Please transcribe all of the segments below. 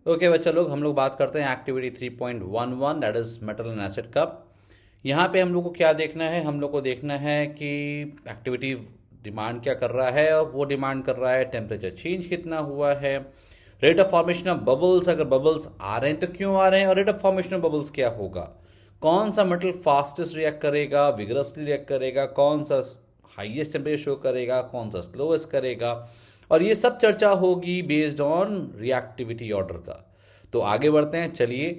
Okay बच्चा लोग, हम लोग बात करते हैं activity 3.11 that is metal and acid का। यहाँ पे हम लोग को क्या देखना है, हम लोग को देखना है कि एक्टिविटी डिमांड क्या कर रहा है, और वो डिमांड कर रहा है टेम्परेचर चेंज कितना हुआ है, rate of formation of bubbles, अगर बबल्स आ रहे हैं तो क्यों आ रहे हैं, और rate of formation of bubbles क्या होगा, कौन सा मेटल फास्टेस्ट रिएक्ट करेगा, विगरसली रिएक्ट करेगा, कौन सा हाईएस्ट टेम्परेचर शो करेगा, कौन सा स्लोएस्ट करेगा, और ये सब चर्चा होगी बेस्ड ऑन रिएक्टिविटी ऑर्डर का। तो आगे बढ़ते हैं, चलिए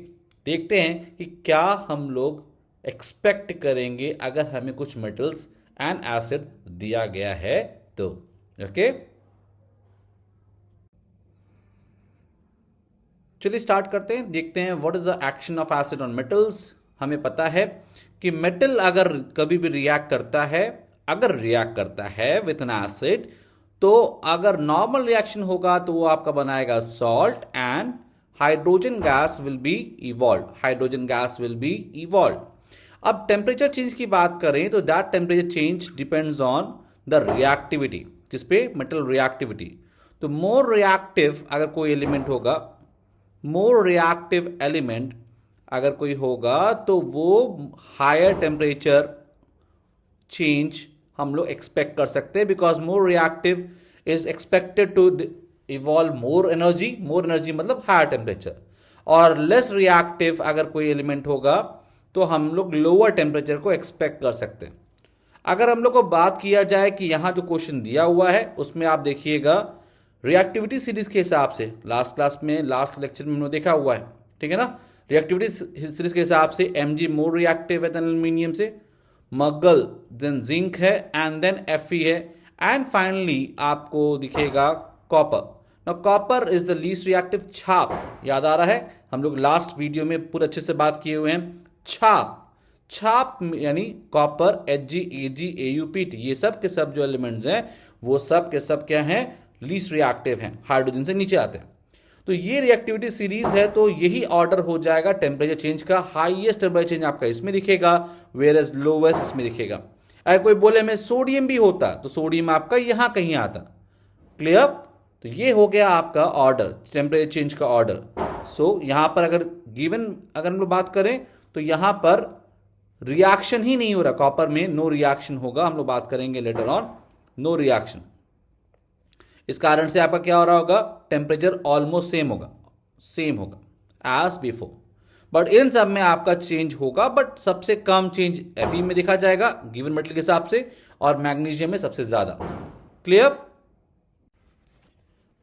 देखते हैं कि क्या हम लोग एक्सपेक्ट करेंगे अगर हमें कुछ मेटल्स एंड एसिड दिया गया है तो। ओके, चलिए स्टार्ट करते हैं, देखते हैं what is the action of acid on metals. हमें पता है कि मेटल अगर कभी भी रिएक्ट करता है, अगर रिएक्ट करता है विथ एन एसिड, तो अगर नॉर्मल रिएक्शन होगा तो वो आपका बनाएगा salt and hydrogen gas will be evolve, hydrogen gas will be evolve. अब टेम्परेचर चेंज की बात करें तो that temperature change depends on the reactivity. किस पे? Metal reactivity. तो मोर रिएक्टिव अगर कोई एलिमेंट होगा, मोर रिएक्टिव एलिमेंट अगर कोई होगा तो वो हायर टेम्परेचर चेंज हम लोग एक्सपेक्ट कर सकते हैं, because more reactive is expected to evolve more energy, more energy मतलब हायर टेम्परेचर। और लेस रिएक्टिव अगर कोई एलिमेंट होगा तो हम लोग लोअर टेम्परेचर को एक्सपेक्ट कर सकते हैं। अगर हम लोग को बात किया जाए कि यहां जो क्वेश्चन दिया हुआ है उसमें आप देखिएगा रिएक्टिविटी सीरीज के हिसाब से, लास्ट क्लास में, लास्ट लेक्चर में हमने देखा हुआ है, ठीक है ना। रिएक्टिविटी सीरीज के हिसाब से Mg मोर रिएक्टिव है देन एल्यूमिनियम से, मगल देन जिंक है, एंड देन Fe है, एंड फाइनली आपको दिखेगा copper. Now copper is the least reactive. छाप याद आ रहा है, हम लोग लास्ट वीडियो में पूरे अच्छे से बात किए हुए हैं। छाप, छाप यानी कॉपर, Hg, Ag, AuPt, ये सब के सब जो एलिमेंट्स हैं वो सब के सब क्या हैं? लीस्ट रिएक्टिव हैं, हाइड्रोजन से नीचे आते हैं। तो ये रिएक्टिविटी सीरीज है, तो यही ऑर्डर हो जाएगा टेम्परेचर चेंज का। हाईएस्ट टेम्परेचर चेंज आपका इसमें दिखेगा, वेयर एज लोवेस्ट इसमें दिखेगा। अगर कोई बोले में सोडियम भी होता तो सोडियम आपका यहां कहीं आता। क्लियर? तो ये हो गया आपका ऑर्डर, टेम्परेचर चेंज का ऑर्डर। सो यहां पर अगर गिवन अगर हम लोग बात करें तो यहां पर रिएक्शन ही नहीं हो रहा, कॉपर में नो रिएक्शन होगा, हम लोग बात करेंगे लेटर ऑन, नो रिएक्शन। इस कारण से आपका क्या हो रहा होगा? टेम्परेचर ऑलमोस्ट सेम होगा, सेम होगा एज बिफोर, बट इन सब में आपका चेंज होगा, बट सबसे कम चेंज Fe में देखा जाएगा गिवन मेटल के हिसाब से, और मैग्नीशियम में सबसे ज्यादा। क्लियर?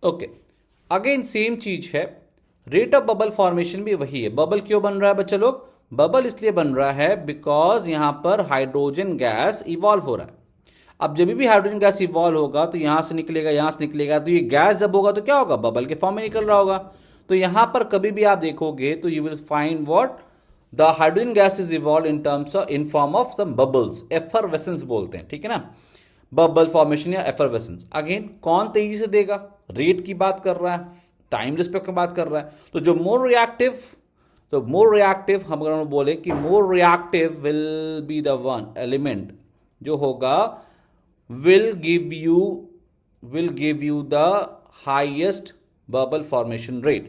ओके, अगेन सेम चीज है, रेट ऑफ बबल फॉर्मेशन भी वही है। बबल क्यों बन रहा है बच्चे लोग? बबल इसलिए बन रहा है बिकॉज यहां पर हाइड्रोजन गैस इवॉल्व हो रहा है। अब जब भी हाइड्रोजन गैस इवॉल्व होगा तो यहां से निकलेगा, यहां से निकलेगा, तो ये गैस जब होगा तो क्या होगा? बबल के फॉर्म में निकल रहा होगा। तो यहां पर कभी भी आप देखोगे तो you will find what the hydrogen gas is evolve in terms of, in form of some bubbles, effervescence बोलते हैं, ठीक है ना, बबल फॉर्मेशन या एफरवेसेंस। अगेन कौन तेजी से देगा? रेट की बात कर रहा है, टाइम रिस्पेक्ट की बात कर रहा है। तो जो मोर रिएक्टिव, तो मोर रिएक्टिव हम अगर बोले कि more reactive will be the one element जो होगा will give you the highest bubble formation rate।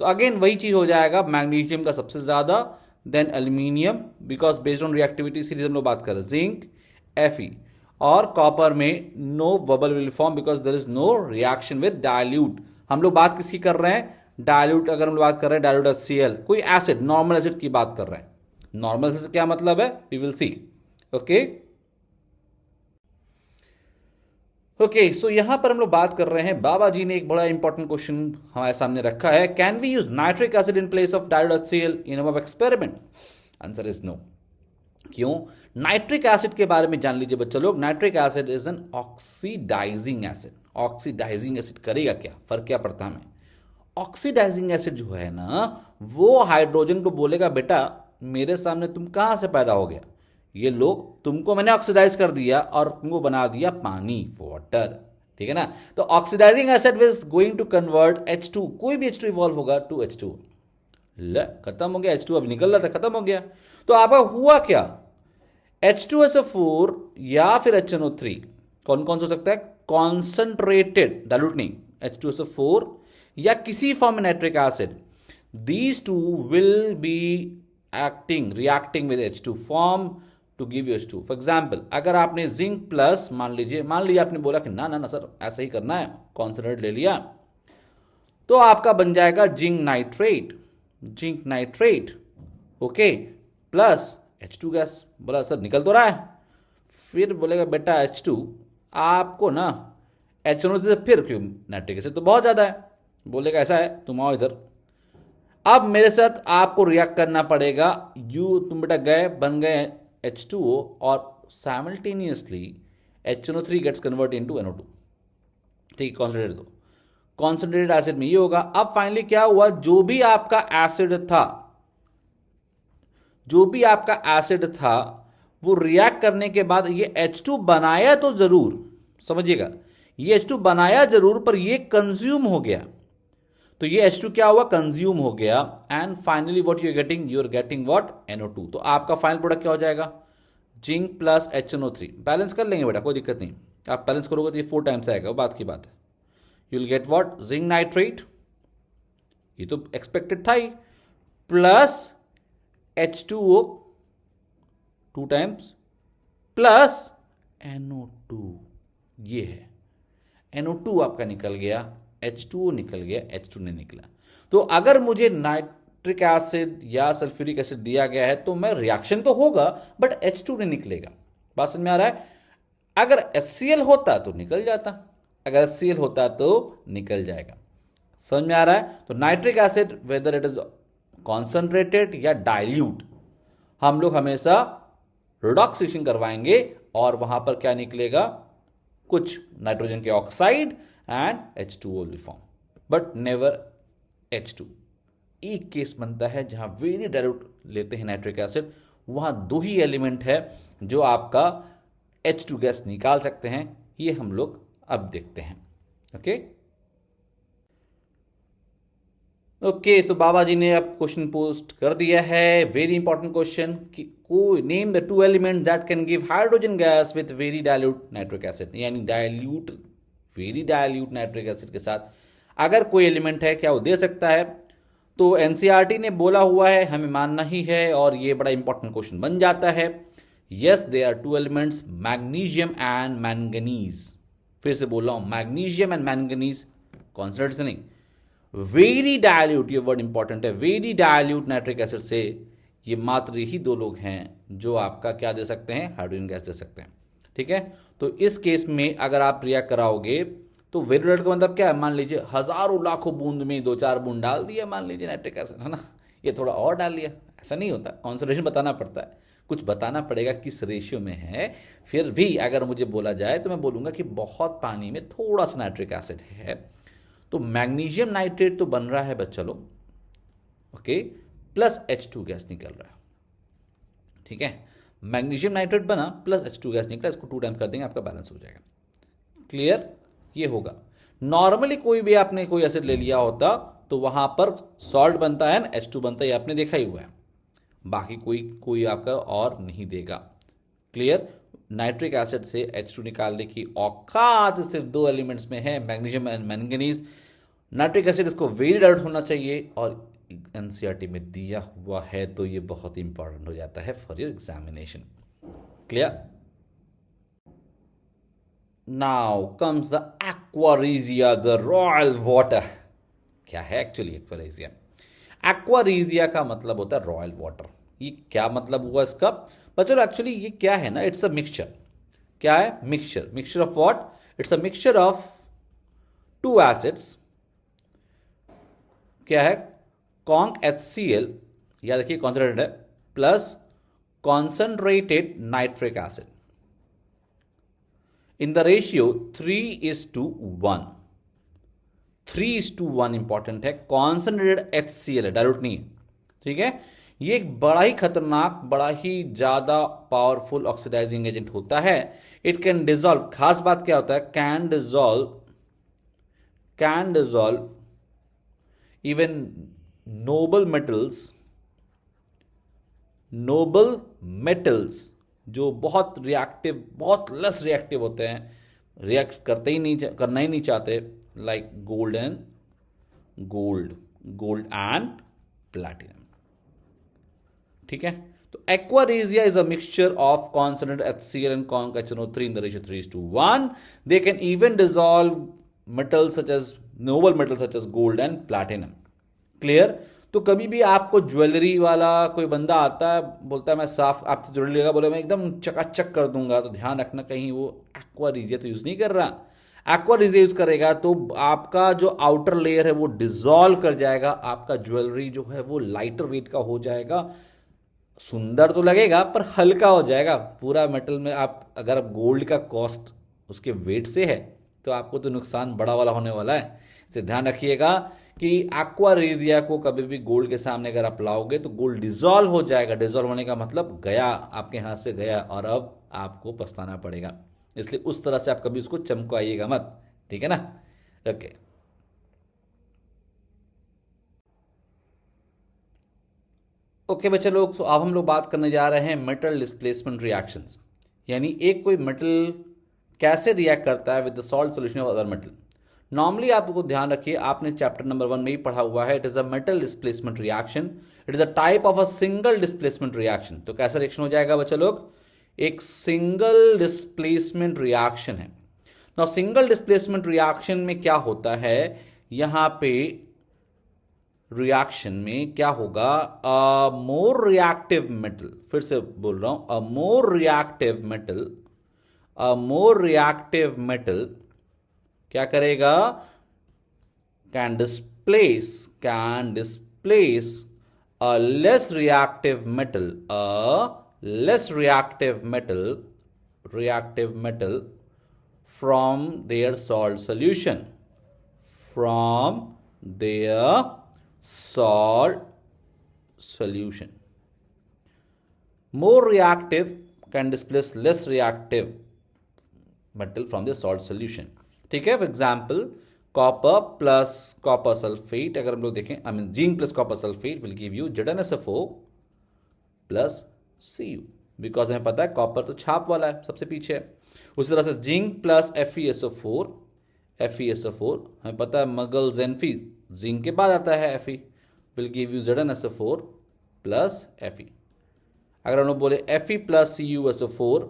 तो अगेन वही चीज हो जाएगा, मैग्नीशियम का सबसे ज्यादा, then aluminium, because based on reactivity series हम लोग बात कर रहे हैं, जिंक, Fe, और कॉपर में no bubble will form because there is no reaction with dilute. हम लोग बात किसकी कर रहे हैं? डायल्यूट। अगर हम लोग बात कर रहे हैं डायल्यूट HCl, कोई एसिड, नॉर्मल एसिड की बात कर रहे हैं। नॉर्मल एसिड से क्या मतलब है? We will see. Okay okay, so यहां पर हम लोग बात कर रहे हैं, बाबा जी ने एक बड़ा इंपॉर्टेंट क्वेश्चन हमारे सामने रखा है, can we use nitric acid in place of dilute HCl in our experiment? Answer is no. क्यों? नाइट्रिक एसिड के बारे में जान लीजिए बच्चा लोग। Nitric acid is an oxidising acid. Oxidising acid करेगा क्या? फर्क क्या पड़ता है हमें? ऑक्सीडाइजिंग एसिड जो है ना, वो हाइड्रोजन को बोलेगा बेटा मेरे सामने तुम कहां से पैदा हो गया, ये लोग तुमको मैंने ऑक्सीडाइज कर दिया और तुमको बना दिया पानी, वाटर, ठीक है ना। तो oxidising acid is going to convert H2, कोई भी H2 इवॉल्व होगा टू H2। ले खत्म हो गया, H2 अभी निकल रहा था, खत्म हो गया। तो आपका हुआ क्या? H2SO4 या फिर HNO3, कौन कौन सा हो सकता है? कॉन्सेंट्रेटेड, डाइल्यूट नहीं, H2SO4 या किसी फॉर्म में nitric acid, these two will be reacting with H2 form to give you H2. For example अगर आपने जिंक प्लस मान लीजिए आपने बोला कि ना ना ना सर ऐसा ही करना है, कॉन्सेंट्रेट ले लिया, तो आपका बन जाएगा zinc nitrate okay plus H2 gas. बोला सर निकल तो रहा है, फिर बोलेगा बेटा H2 आपको ना HNO से फिर क्यों, नाइट्रिक एसिड तो बहुत ज़्यादा है। बोलेगा ऐसा है तुम आओ इधर, अब मेरे साथ आपको रिएक्ट करना पड़ेगा। तुम बेटा गए बन गए H2O और simultaneously HNO3 gets convert into NO2। ठीक, कॉन्सेंट्रेटेड दो, कॉन्सेंट्रेटेड एसिड में ये होगा। अब फाइनली क्या हुआ, जो भी आपका एसिड था वो रिएक्ट करने के बाद ये H2 बनाया तो जरूर, समझिएगा ये H2 बनाया जरूर, पर ये कंज्यूम हो गया। तो ये H2 क्या हुआ, कंज्यूम हो गया, and finally what you are getting what, NO2। तो आपका फाइनल प्रोडक्ट क्या हो जाएगा, जिंक प्लस HNO3। बैलेंस कर लेंगे बेटा, कोई दिक्कत नहीं, आप बैलेंस करोगे तो ये 4 टाइम्स आएगा, वो बात की बात है। You will get what, zinc nitrate, ये तो एक्सपेक्टेड था ही, plus H2O 2 times plus NO2, ये है NO2 आपका निकल गया, H2O निकल गया, H2 नहीं निकला। तो अगर मुझे नाइट्रिक एसिड या सल्फ्यूरिक एसिड दिया गया है तो मैं रिएक्शन तो होगा बट H2 नहीं निकलेगा। बात समझ में आ रहा है। अगर HCl होता तो निकल जाता, अगर HCl होता तो निकल जाएगा। समझ में आ रहा है। तो nitric acid whether it is concentrated या डाइल्यूट, हम लोग हमेशा रिडॉक्सिएशन करवाएंगे और वहां पर क्या निकलेगा, कुछ नाइट्रोजन के oxide and H2O will form, but never H2। एक केस बनता है जहां वेरी डाइल्यूट लेते हैं नाइट्रिक एसिड, वहां 2 ही एलिमेंट है जो आपका H2 गैस निकाल सकते हैं। ये हम लोग अब देखते हैं। ओके तो बाबा जी ने अब क्वेश्चन पोस्ट कर दिया है, वेरी इंपॉर्टेंट क्वेश्चन, कि कोई name the 2 element that can give hydrogen gas with very dilute nitric acid, यानी वेरी डाइल्यूट नाइट्रिक एसिड के साथ अगर कोई एलिमेंट है क्या वो दे सकता है। तो एनसीईआरटी ने बोला हुआ है, हमें मानना ही है, और ये बड़ा इंपॉर्टेंट क्वेश्चन बन जाता है। Yes they are 2 elements, magnesium and manganese. फिर से बोल रहा हूं, मैग्नीशियम एंड मैंगनीज, कॉन्सेंट्रेट से नहीं, वेरी डाइल्यूट, ये वर्ड इंपॉर्टेंट है, वेरी डाइल्यूट नाइट्रिक एसिड से ये मात्र ही 2 लोग हैं जो आपका क्या दे सकते हैं, हाइड्रोजन गैस दे सकते हैं। ठीक है, तो इस केस में अगर आप रिएक्ट कराओगे तो वेरी डाइल्यूट का मतलब क्या है, मान लीजिए हजारों लाखों बूंद में 2-4 बूंद डाल दिया, मान लीजिए नाइट्रिक एसिड, है ना, ये थोड़ा और डाल लिया, ऐसा नहीं होता, कॉन्सेंट्रेशन बताना पड़ता है, कुछ बताना पड़ेगा किस रेशियो में है। फिर भी अगर मुझे बोला जाए तो मैं बोलूंगा कि बहुत पानी में थोड़ा सा नाइट्रिक एसिड है, तो मैग्नीशियम नाइट्रेट तो बन रहा है बच्चा लोग, ओके, प्लस H2 गैस निकल रहा है। ठीक है, मैग्नीशियम नाइट्रेट बना प्लस H2 गैस निकला, इसको 2 टाइम्स कर देंगे, आपका बैलेंस हो जाएगा। क्लियर, ये होगा। नॉर्मली कोई भी आपने कोई एसिड ले लिया होता तो वहां पर सॉल्ट बनता है, H2 बनता है, आपने देखा ही हुआ है, बाकी कोई आपका और नहीं देगा। क्लियर, नाइट्रिक एसिड से H2 निकालने की औकात सिर्फ 2 एलिमेंट्स में है, magnesium and manganese. Nitric acid इसको वेरी डाइल्यूट होना चाहिए और एनसीईआरटी में दिया हुआ है, तो ये बहुत इंपॉर्टेंट हो जाता है for your examination. Clear, now comes the aqua regia, the royal water. क्या है एक्चुअली एक्वारेजिया? एक्वारेजिया का मतलब होता है रॉयल वाटर। ये क्या मतलब हुआ इसका बच्चों? एक्चुअली ये क्या है ना, इट्स अ मिक्सचर। क्या है? Mixture of what? It's a mixture of 2 acids. क्या है? कॉन्क HCl, या देखिए कॉन्सेंट्रेटेड है, plus concentrated nitric acid in the ratio 3:1। 3:1 important है, कॉन्सेंट्रेटेड HCl है, डाइल्यूट नहीं है। ठीक है, ये एक बड़ा ही खतरनाक, बड़ा ही ज्यादा पावरफुल ऑक्सीडाइजिंग एजेंट होता है। इट कैन डिजॉल्व, खास बात क्या होता है, can dissolve even noble metals जो बहुत रिएक्टिव, बहुत लेस रिएक्टिव होते हैं, रिएक्ट करना ही नहीं चाहते, like gold and gold and platinum. ठीक है, तो aquaresia is a mixture of concentrated HCl and HNO3 in the ratio 3:1. They can even dissolve metals such as noble metals such as gold and platinum. Clear? तो कभी भी आपको jewellery वाला कोई बंदा आता है, बोलता है मैं साफ आपसे ज्वेलरी लेगा, बोले मैं एकदम चकाचक कर दूंगा, तो ध्यान रखना कहीं वो एक्वारीजिया तो यूज नहीं कर रहा। एक्वारीजिया यूज करेगा तो आपका जो आउटर लेयर है वो डिसॉल्व कर जाएगा, आपका ज्वेलरी जो है वो लाइटर वेट का हो जाएगा, सुंदर तो लगेगा पर हल्का हो जाएगा। पूरा मेटल में आप अगर आप गोल्ड का कॉस्ट उसके वेट से है तो आपको तो नुकसान बड़ा वाला होने वाला है। इसे ध्यान रखिएगा कि एक्वारेजिया को कभी भी गोल्ड के सामने अगर आप लाओगे तो गोल्ड डिसॉल्व हो जाएगा। डिसॉल्व होने का मतलब गया, आपके हाथ से गया और अब आपको पछताना पड़ेगा। इसलिए उस तरह से आप कभी उसको चमकाइएगा मत, ठीक है ना? ओके, ओके बच्चे लोग, सो अब हम लोग बात करने जा रहे हैं मेटल डिस्प्लेसमेंट रिएक्शंस, यानी एक कोई मेटल कैसे रिएक्ट करता है with the salt solution of other metal. Normally आपको ध्यान रखिए, आपने चैप्टर नंबर 1 में ही पढ़ा हुआ है, it is a metal displacement reaction, it is a type of a single displacement reaction. तो कैसा रिएक्शन हो जाएगा बच्चे लोग? एक सिंगल डिस्प्लेसमेंट रिएक्शन है। नाउ सिंगल डिस्प्लेसमेंट रिएक्शन में क्या होता है, यहां पे रिएक्शन में क्या होगा, अ मोर रिएक्टिव मेटल, फिर से बोल रहा हूं, अ मोर रिएक्टिव मेटल क्या करेगा, can displace a less reactive metal from their salt solution. More reactive can displace less reactive metal from the salt solution. ठीक है, for example copper plus copper sulphate, अगर हम लोग देखें, I mean zinc plus copper sulphate will give you ZnSO4 plus Cu, because हमें पता है copper तो छाप वाला है, सबसे पीछे है। उसी तरह से जिंक प्लस FeSO4 हमें पता है मगल जेनफी, जिंक के बाद आता है Fe, will give you ZnSO4 plus Fe। अगर हम लोग बोले Fe प्लस CuSO4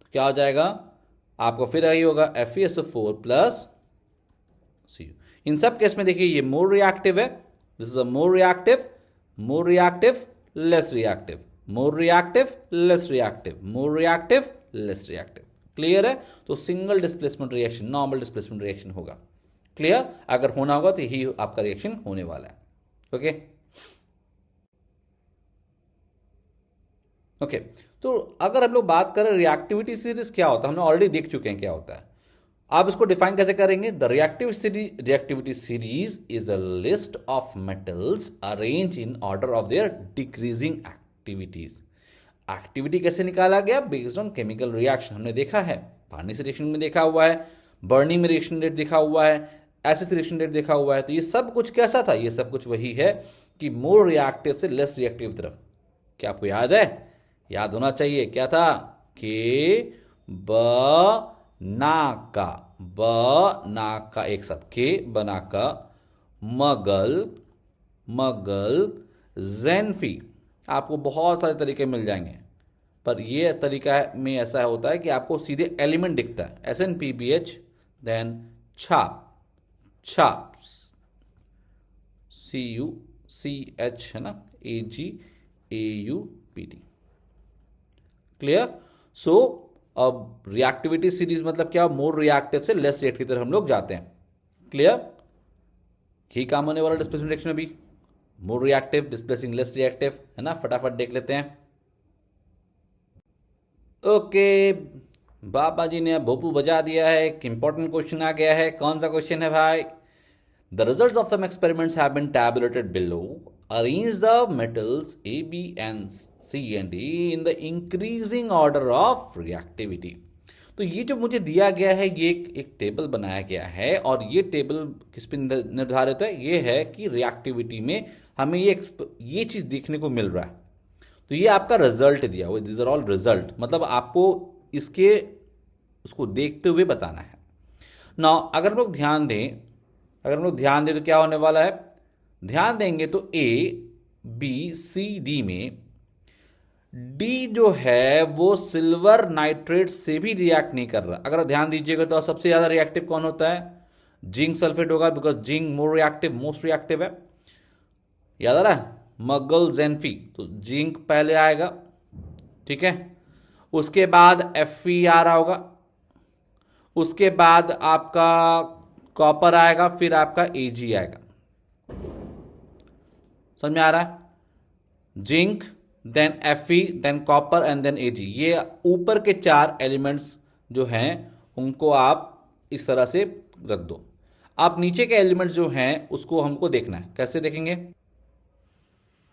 तो क्या हो जाएगा, आपको फिर यही होगा FeSO4 प्लस Cu। इन सब केस में देखिए ये मोर रिएक्टिव है, this is a more reactive, less reactive, clear है? तो single displacement reaction normal displacement reaction होगा। क्लियर? अगर होना होगा तो यही आपका रिएक्शन होने वाला है। ओके ओके, तो अगर हम लोग बात करें रिएक्टिविटी सीरीज क्या होता है, हमने ऑलरेडी देख चुके हैं क्या होता है। आप इसको डिफाइन कैसे करेंगे? The reactivity series is a list of metals arrange in order of their decreasing activities. Activity कैसे निकाला गया? Based on chemical reaction. हमने देखा है, पानी से रिएक्शन में देखा हुआ है, बर्निंग में रिएक्शन रेट देखा हुआ है, एसिड से रिएक्शन रेट देखा हुआ है। तो ये सब कुछ कैसा था? ये सब कुछ वही है कि मोर रिएक्टिव से लेस रिएक्टिव तरफ। क्या आपको याद है? याद होना चाहिए, क्या था? के बनाका, एक साथ के बनाका, मगल जेनफी। आपको बहुत सारे तरीके मिल जाएंगे, पर ये तरीका में ऐसा होता है कि आपको सीधे एलिमेंट दिखता है, SnPbH, देन छाप CuCH है ना, AgAuPt। क्लियर? सो अब रिएक्टिविटी सीरीज मतलब क्या? मोर रिएक्टिव से लेस रिएक्टिव की तरफ हम लोग जाते हैं। क्लियर? यही काम होने वाला डिस्प्लेसमेंट रिएक्शन में भी, more reactive displacing less reactive, है ना? फटाफट देख लेते हैं। ओके, बाबा जी ने भोपू बजा दिया है, एक इंपॉर्टेंट क्वेश्चन आ गया है। कौन सा क्वेश्चन है भाई? The results of some experiments have been tabulated below, arrange the metals A, B and C and D in the increasing order of reactivity। तो ये जो मुझे दिया गया है, ये एक टेबल बनाया गया है, और ये टेबल किस पे निर्धारित है? ये है कि रिएक्टिविटी में हमें ये चीज देखने को मिल रहा है। तो ये आपका रिजल्ट दिया हुआ, दिस आर ऑल रिजल्ट, मतलब आपको उसको देखते हुए बताना है। नाउ अगर हम लोग ध्यान दें अगर हम लोग ध्यान दें तो क्या होने वाला है, ध्यान देंगे तो ए बी सी डी में डी जो है वो सिल्वर नाइट्रेट से भी रिएक्ट नहीं कर रहा। अगर ध्यान दीजिएगा तो सबसे ज्यादा रिएक्टिव कौन होता है, जिंक सल्फेट होगा, because zinc more reactive, most reactive है। याद आ रहा है, मगल जेनफी, तो जिंक पहले आएगा, ठीक है। उसके बाद Fe आ रहा होगा, उसके बाद आपका कॉपर आएगा, फिर आपका Ag आएगा। समझ में आ रहा है, zinc then Fe then copper and then Ag। ये ऊपर के 4 एलिमेंट्स जो हैं उनको आप इस तरह से रख दो। आप नीचे के एलिमेंट्स जो हैं उसको हमको देखना है, कैसे देखेंगे।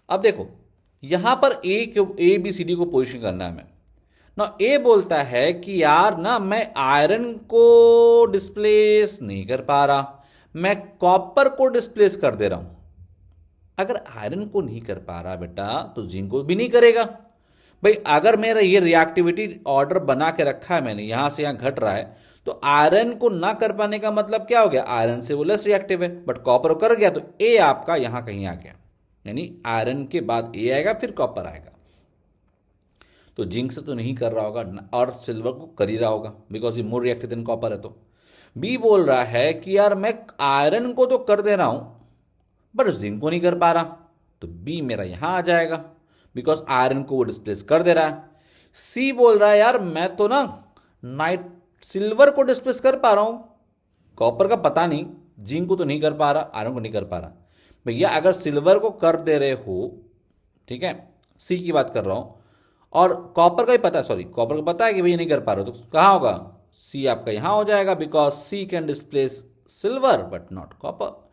अब देखो यहां पर ए बी सी डी को पोजीशन करना है हमें ना। ए बोलता है कि यार ना मैं आयरन को डिस्प्लेस नहीं कर पा रहा, मैं कॉपर को डिस्प्लेस कर दे रहा हूं। अगर आयरन को नहीं कर पा रहा बेटा तो जिंक को भी नहीं करेगा। भाई अगर मेरा ये रिएक्टिविटी ऑर्डर बना के रखा है मैंने, यहां से यहां घट रहा है, तो आयरन को ना कर पाने का मतलब क्या हो गया, आयरन से वो लेस रिएक्टिव है, बट कॉपर कर गया तो ए आपका यहां कहीं आ गया, यानी आयरन के बाद ए आएगा फिर कॉपर आएगा। तो जिंक से तो नहीं कर रहा होगा और सिल्वर को कर ही रहा होगा, बिकॉज ये मोर रिएक्टिव देन कॉपर है। तो बी बोल रहा है कि यार मैं आयरन को तो कर दे रहा हूं बट जिंक को नहीं कर पा रहा, तो बी मेरा यहां आ जाएगा, बिकॉज आयरन को वो डिस्प्लेस कर दे रहा है। सी बोल रहा है यार मैं तो ना सिल्वर को डिस्प्लेस कर पा रहा हूं, कॉपर का पता नहीं, जिंक को तो नहीं कर पा रहा, आयरन को नहीं कर पा रहा। भैया अगर सिल्वर को कर दे रहे हो, ठीक है, सी की बात कर रहा हूं, और कॉपर का ही पता है, सॉरी कॉपर को पता है कि भैया नहीं कर पा रहे हो, तो कहां होगा, सी आपका यहां हो जाएगा, because C can displace silver but not copper.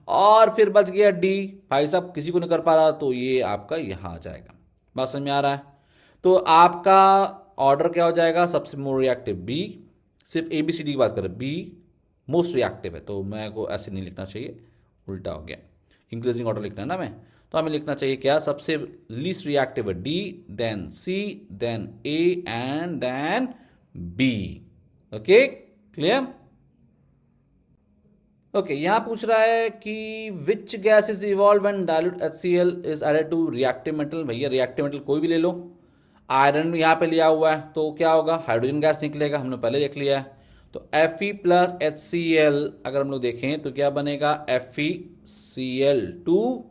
और फिर बच गया डी, भाई साहब किसी को नहीं कर पा रहा, तो ये आपका यहां आ जाएगा। बात समझ में आ रहा है। तो आपका ऑर्डर क्या हो जाएगा, सबसे मोर रिएक्टिव बी, सिर्फ ए बी सी डी की बात करें, बी मोस्ट रिएक्टिव है, तो मैं को ऐसे नहीं लिखना चाहिए, उल्टा हो गया, इंक्रीजिंग ऑर्डर लिखना है ना मैं, तो हमें लिखना चाहिए क्या, सबसे लीस्ट रिएक्टिव है D, then C, then A and then B. Okay clear. Okay यहां पूछ रहा है कि which gas is evolve when dilute HCl is added to reactive metal. भैया रिएक्टिव मेटल कोई भी ले लो, आयरन यहां पे लिया हुआ है तो क्या होगा, हाइड्रोजन गैस निकलेगा, हमने पहले देख लिया है। तो Fe प्लस HCl अगर हम लोग देखें तो क्या बनेगा, FeCl2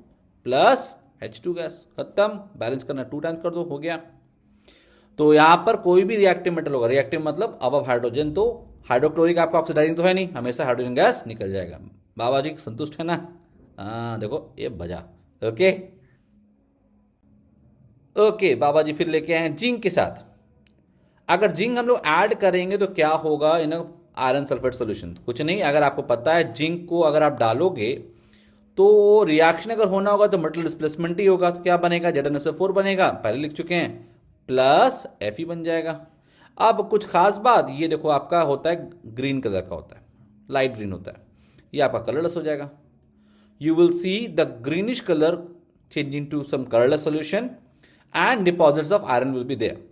प्लस H2 गैस, खत्म, बैलेंस करना 2 टाइम्स कर दो, हो गया। तो यहां पर कोई भी रिएक्टिव मेटल होगा, रिएक्टिव मतलब अब हाइड्रोजन, तो हाइड्रोक्लोरिक आपका ऑक्सीडाइजिंग तो है नहीं, हमेशा हाइड्रोजन गैस निकल जाएगा। बाबा जी संतुष्ट है ना, देखो ये बजा। ओके ओके बाबा जी फिर लेके आए जिंक के साथ। अगर जिंक हम लोग ऐड करेंगे तो क्या होगा इन आयरन सल्फेट सोल्यूशन, कुछ नहीं, अगर आपको पता है जिंक को अगर आप डालोगे तो रिएक्शन अगर होना होगा तो मेटल डिस्प्लेसमेंट ही होगा, तो क्या बनेगा, ZnSO4 बनेगा, पहले लिख चुके हैं, प्लस Fe बन जाएगा। अब कुछ खास बात, ये देखो आपका होता है ग्रीन कलर का होता है, लाइट ग्रीन होता है, ये आपका कलरलेस हो जाएगा। You will see the greenish colour changing to some colourless solution and deposits of iron will be there.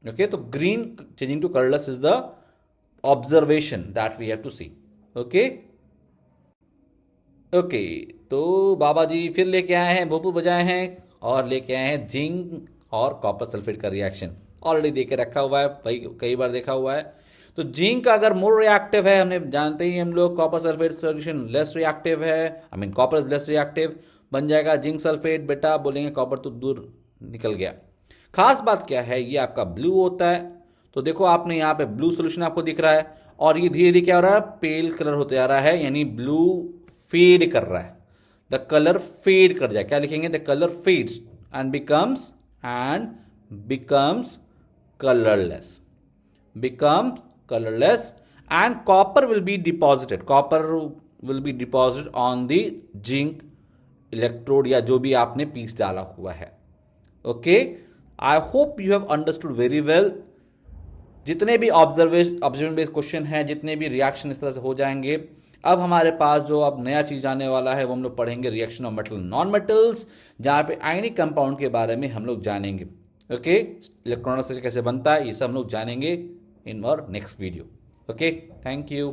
Okay तो green changing to colourless is the observation that we have to see. Okay okay तो बाबा जी फिर लेके आए हैं, भोपू बजाए हैं और लेके आए हैं जिंक और कॉपर सल्फेट का रिएक्शन, ऑलरेडी देके रखा हुआ है भाई, कई बार देखा हुआ है। तो जिंक अगर मोर रिएक्टिव है, हमने जानते ही हम लोग, copper sulphate solution less reactive है, I mean copper is less reactive, बन जाएगा जिंक सल्फेट, बेटा बोलेंगे कॉपर तो दूर निकल गया। खास बात क्या है, ये आपका ब्लू होता है, तो देखो आपने यहाँ पे ब्लू सोल्यूशन आपको दिख रहा है, और ये धीरे धीरे क्या हो रहा है, पेल कलर होते जा रहा है, यानी ब्लू फेड कर रहा है, द कलर फेड कर जाए, क्या लिखेंगे, the colour fades and becomes colorless, becomes colorless, and copper will be deposited on the zinc electrode या जो भी आपने पीस डाला हुआ है। Okay I hope you have understood very well. जितने भी ऑब्जर्वेशन बेस्ड क्वेश्चन हैं, जितने भी रिएक्शन इस तरह से हो जाएंगे। अब हमारे पास जो अब नया चीज आने वाला है वो हम लोग पढ़ेंगे reaction of metal non metals, जहां पे आयनिक कंपाउंड के बारे में हम लोग जानेंगे। ओके इलेक्ट्रॉनिक कैसे बनता है ये सब हम लोग जानेंगे इन और next video. Okay thank you.